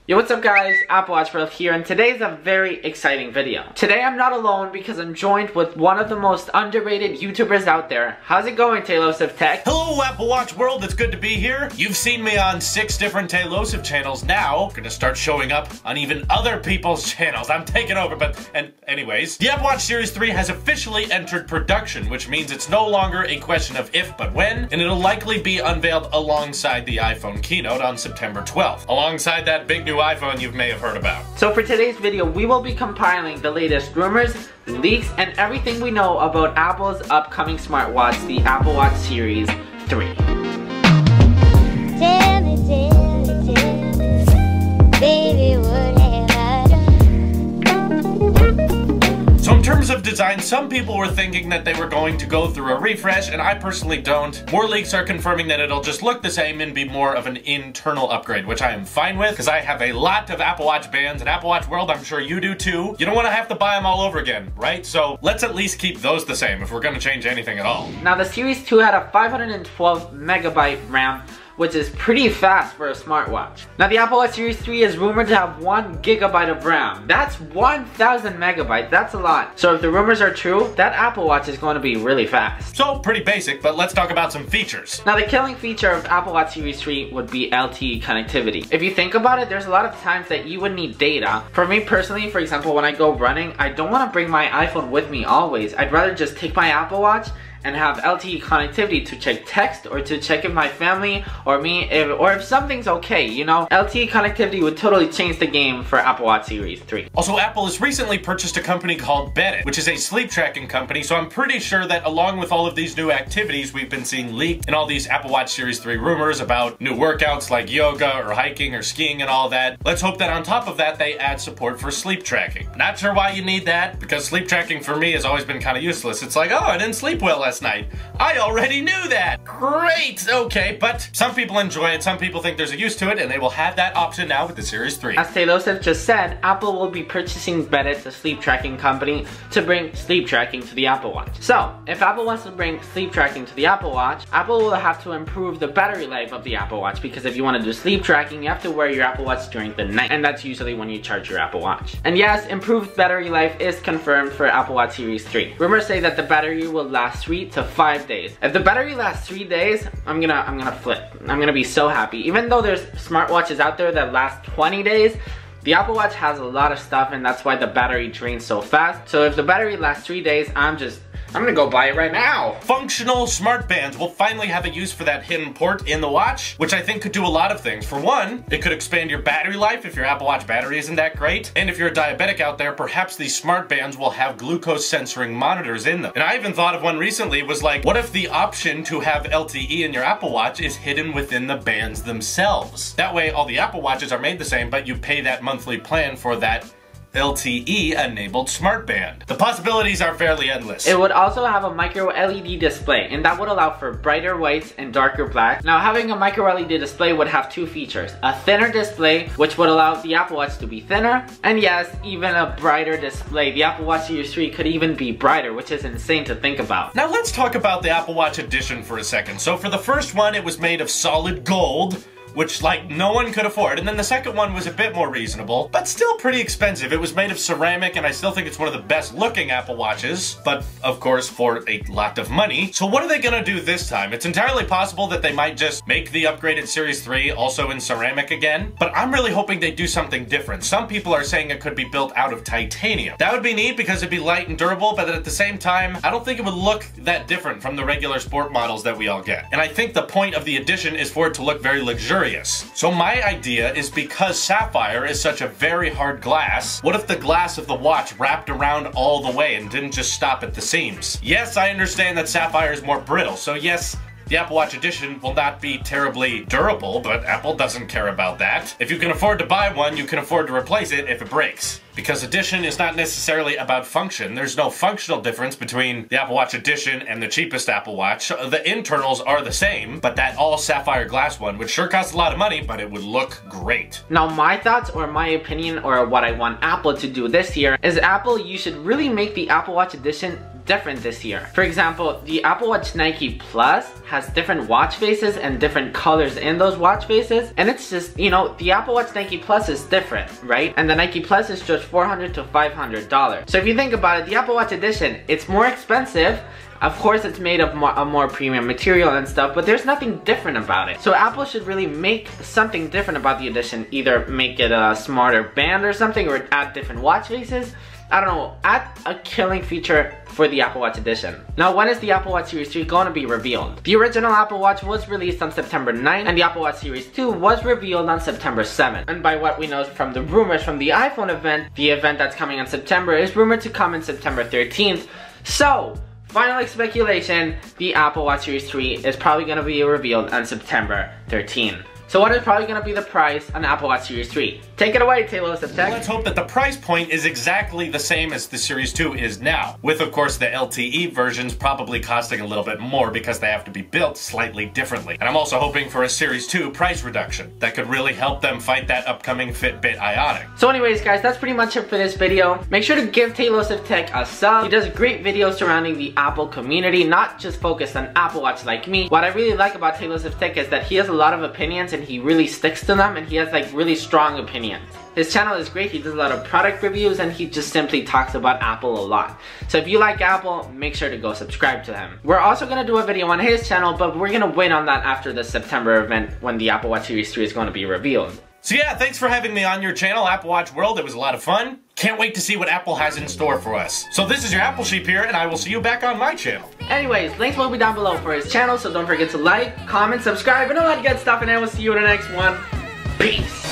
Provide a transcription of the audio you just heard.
Yo, what's up guys? Apple Watch World here, and today's a very exciting video. Today I'm not alone because I'm joined with one of the most underrated YouTubers out there. How's it going, Tailosive Tech? Hello Apple Watch World, it's good to be here. You've seen me on 6 different Tailosive channels now. I'm gonna start showing up on even other people's channels. I'm taking over, anyways. The Apple Watch Series 3 has officially entered production, which means it's no longer a question of if but when, and it'll likely be unveiled alongside the iPhone keynote on September 12th. Alongside that big new iPhone you may have heard about. So for today's video, we will be compiling the latest rumors, leaks, and everything we know about Apple's upcoming smartwatch, the Apple Watch Series 3. Tell me, baby, what have I done? So in terms of design, some people were thinking that they were going to go through a refresh, and I personally don't. More leaks are confirming that it'll just look the same and be more of an internal upgrade, which I am fine with, because I have a lot of Apple Watch bands, and Apple Watch World, I'm sure you do too. You don't want to have to buy them all over again, right? So let's at least keep those the same if we're going to change anything at all. Now the Series 2 had a 512 megabyte RAM, which is pretty fast for a smartwatch. Now the Apple Watch Series 3 is rumored to have 1 gigabyte of RAM. That's 1,000 megabytes, that's a lot. So if the rumors are true, that Apple Watch is going to be really fast. So pretty basic, but let's talk about some features. Now the killing feature of Apple Watch Series 3 would be LTE connectivity. If you think about it, there's a lot of times that you would need data. For me personally, for example, when I go running, I don't want to bring my iPhone with me always. I'd rather just take my Apple Watch and have LTE connectivity to check text or to check if my family or me, if something's okay, you know? LTE connectivity would totally change the game for Apple Watch Series 3. Also, Apple has recently purchased a company called Bennett, which is a sleep tracking company, so I'm pretty sure that along with all of these new activities we've been seeing leaked and all these Apple Watch Series 3 rumors about new workouts like yoga or hiking or skiing and all that, let's hope that on top of that they add support for sleep tracking. Not sure why you need that, because sleep tracking for me has always been kind of useless. It's like, oh, I didn't sleep well last night. I already knew that. Great, okay, but some people enjoy it, some people think there's a use to it, and they will have that option now with the Series 3. As Tailosive just said, Apple will be purchasing Bennett, the sleep tracking company, to bring sleep tracking to the Apple Watch. So, if Apple wants to bring sleep tracking to the Apple Watch, Apple will have to improve the battery life of the Apple Watch, because if you want to do sleep tracking, you have to wear your Apple Watch during the night, and that's usually when you charge your Apple Watch. And yes, improved battery life is confirmed for Apple Watch Series 3. Rumors say that the battery will last 3 to 5 days. If the battery lasts 3 days, I'm gonna flip. I'm gonna be so happy. Even though there's smartwatches out there that last 20 days, the Apple Watch has a lot of stuff, and that's why the battery drains so fast. So if the battery lasts 3 days, I'm gonna go buy it right now. Functional smart bands will finally have a use for that hidden port in the watch, which I think could do a lot of things. For one, it could expand your battery life if your Apple Watch battery isn't that great. And if you're a diabetic out there, perhaps these smart bands will have glucose sensoring monitors in them. And I even thought of one recently, was like, what if the option to have LTE in your Apple Watch is hidden within the bands themselves? That way all the Apple Watches are made the same, but you pay that monthly plan for that LTE-enabled smart band. The possibilities are fairly endless. It would also have a micro LED display, and that would allow for brighter whites and darker blacks. Now, having a micro LED display would have 2 features. A thinner display, which would allow the Apple Watch to be thinner, and yes, even a brighter display. The Apple Watch Series 3 could even be brighter, which is insane to think about. Now let's talk about the Apple Watch Edition for a second. So for the first one, it was made of solid gold, which like no one could afford. And then the second one was a bit more reasonable, but still pretty expensive. It was made of ceramic, and I still think it's one of the best looking Apple Watches, but of course for a lot of money. So what are they gonna do this time? It's entirely possible that they might just make the upgraded Series 3 also in ceramic again, but I'm really hoping they do something different. Some people are saying it could be built out of titanium. That would be neat because it'd be light and durable, but at the same time, I don't think it would look that different from the regular sport models that we all get. And I think the point of the Edition is for it to look very luxurious. So my idea is, because sapphire is such a very hard glass, what if the glass of the watch wrapped around all the way and didn't just stop at the seams? Yes, I understand that sapphire is more brittle, so yes, the Apple Watch Edition will not be terribly durable, but Apple doesn't care about that. If you can afford to buy one, you can afford to replace it if it breaks. Because Edition is not necessarily about function. There's no functional difference between the Apple Watch Edition and the cheapest Apple Watch. The internals are the same, but that all sapphire glass one would sure cost a lot of money, but it would look great. Now my thoughts, or my opinion, or what I want Apple to do this year is, Apple, you should really make the Apple Watch Edition different this year. For example, the Apple Watch Nike Plus has different watch faces and different colors in those watch faces. And it's just, you know, the Apple Watch Nike Plus is different, right? And the Nike Plus is just $400 to $500. So if you think about it, the Apple Watch Edition, it's more expensive. Of course, it's made of a more premium material and stuff, but there's nothing different about it. So Apple should really make something different about the Edition. Either make it a smarter band or something, or add different watch faces. I don't know, add a killing feature for the Apple Watch Edition. Now, when is the Apple Watch Series 3 going to be revealed? The original Apple Watch was released on September 9th, and the Apple Watch Series 2 was revealed on September 7th. And by what we know from the rumors from the iPhone event, the event that's coming in September is rumored to come in September 13th. So, final speculation, the Apple Watch Series 3 is probably going to be revealed on September 13th. So what is probably going to be the price on Apple Watch Series 3? Take it away, Tailosive Tech. Let's hope that the price point is exactly the same as the Series 2 is now, with of course the LTE versions probably costing a little bit more because they have to be built slightly differently. And I'm also hoping for a Series 2 price reduction that could really help them fight that upcoming Fitbit Ionic. So anyways guys, that's pretty much it for this video. Make sure to give Tailosive Tech a sub. He does great videos surrounding the Apple community, not just focused on Apple Watch like me. What I really like about Tailosive Tech is that he has a lot of opinions and he really sticks to them, and he has like really strong opinions. His channel is great. He does a lot of product reviews and he just simply talks about Apple a lot. So if you like Apple, make sure to go subscribe to him. We're also gonna do a video on his channel, but we're gonna wait on that after the September event when the Apple Watch Series 3 is gonna be revealed. So yeah, thanks for having me on your channel, Apple Watch World. It was a lot of fun. Can't wait to see what Apple has in store for us. So this is your Apple Sheep here, and I will see you back on my channel. Anyways, links will be down below for his channel, so don't forget to like, comment, subscribe, and all that good stuff, and I will see you in the next one. Peace!